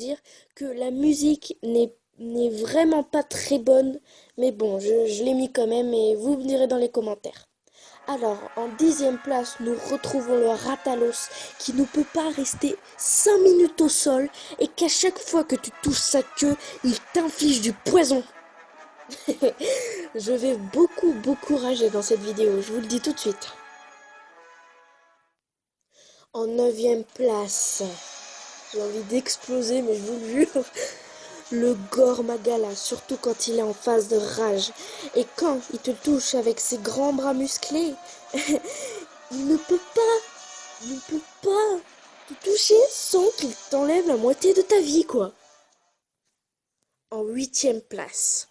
dire que la musique n'est vraiment pas très bonne, mais bon, je l'ai mis quand même et vous me direz dans les commentaires. Alors, en 10e place, nous retrouvons le Ratalos qui ne peut pas rester 5 minutes au sol et qu'à chaque fois que tu touches sa queue, il t'inflige du poison. Je vais beaucoup rager dans cette vidéo, je vous le dis tout de suite. En 9e place, j'ai envie d'exploser, mais je vous le jure, le Gore Magala, surtout quand il est en phase de rage. Et quand il te touche avec ses grands bras musclés, il ne peut pas te toucher sans qu'il t'enlève la moitié de ta vie, quoi. En 8e place,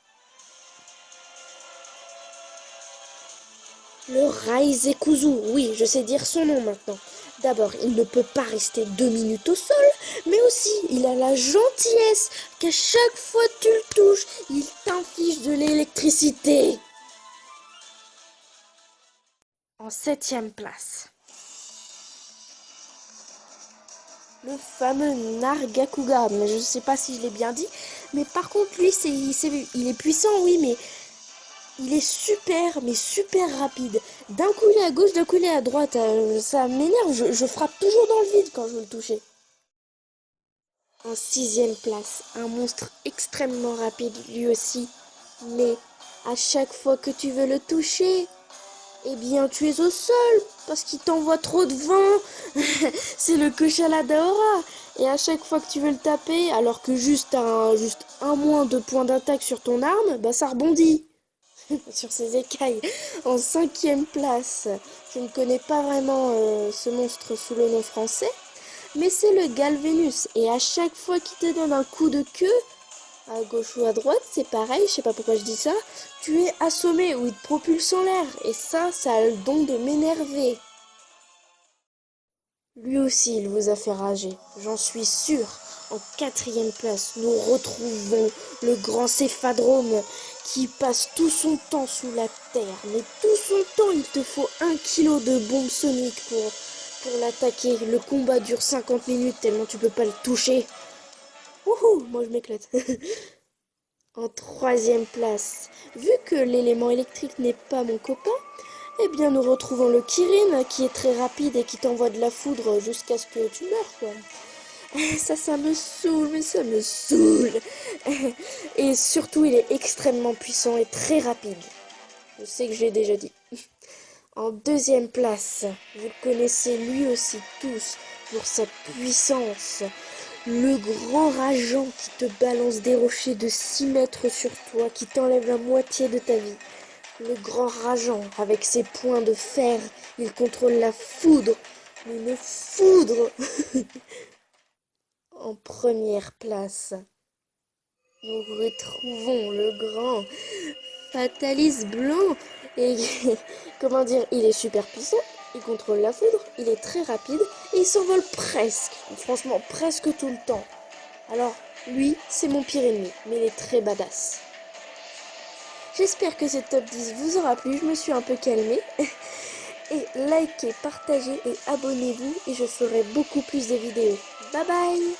le Raizekuzu, oui, je sais dire son nom maintenant. D'abord, il ne peut pas rester 2 minutes au sol, mais aussi, il a la gentillesse qu'à chaque fois que tu le touches, il t'inflige de l'électricité. En 7e place, le fameux Nargacuga, mais je ne sais pas si je l'ai bien dit, mais par contre, lui, il est puissant, oui, mais il est mais super rapide. D'un coup il est à gauche, d'un coup il est à droite. Ça m'énerve, je frappe toujours dans le vide quand je veux le toucher. En 6e place, un monstre extrêmement rapide lui aussi. Mais à chaque fois que tu veux le toucher, eh bien tu es au sol parce qu'il t'envoie trop de vent. C'est le Koshala Daora. Et à chaque fois que tu veux le taper, alors que juste un moins de points d'attaque sur ton arme, bah ça rebondit. Sur ses écailles. En 5e place, je ne connais pas vraiment ce monstre sous le nom français, mais c'est le Galvenus. Et à chaque fois qu'il te donne un coup de queue, à gauche ou à droite, c'est pareil, je sais pas pourquoi je dis ça, tu es assommé ou il te propulse en l'air. Et ça a le don de m'énerver. Lui aussi, il vous a fait rager, j'en suis sûre. En 4e place, nous retrouvons le grand Céphadrome qui passe tout son temps sous la terre. Mais tout son temps, il te faut 1 kilo de bombe sonique pour l'attaquer. Le combat dure 50 minutes tellement tu peux pas le toucher. Wouhou, moi je m'éclate. En 3e place, vu que l'élément électrique n'est pas mon copain, eh bien nous retrouvons le Kirin qui est très rapide et qui t'envoie de la foudre jusqu'à ce que tu meurs, quoi. Ça me saoule, mais ça me saoule. Et surtout, il est extrêmement puissant et très rapide. Je sais que je l'ai déjà dit. En 2e place, vous le connaissez lui aussi tous pour sa puissance. Le grand rageant qui te balance des rochers de 6 mètres sur toi, qui t'enlève la moitié de ta vie. Le grand rageant, avec ses poings de fer, il contrôle la foudre. Une foudre. En 1re place, nous retrouvons le grand Fatalis blanc. Et comment dire, il est super puissant, il contrôle la foudre, il est très rapide et il s'envole presque, franchement presque tout le temps. Alors lui, c'est mon pire ennemi, mais il est très badass. J'espère que ce top 10 vous aura plu, je me suis un peu calmée. Et likez, partagez et abonnez-vous et je ferai beaucoup plus de vidéos. Bye bye!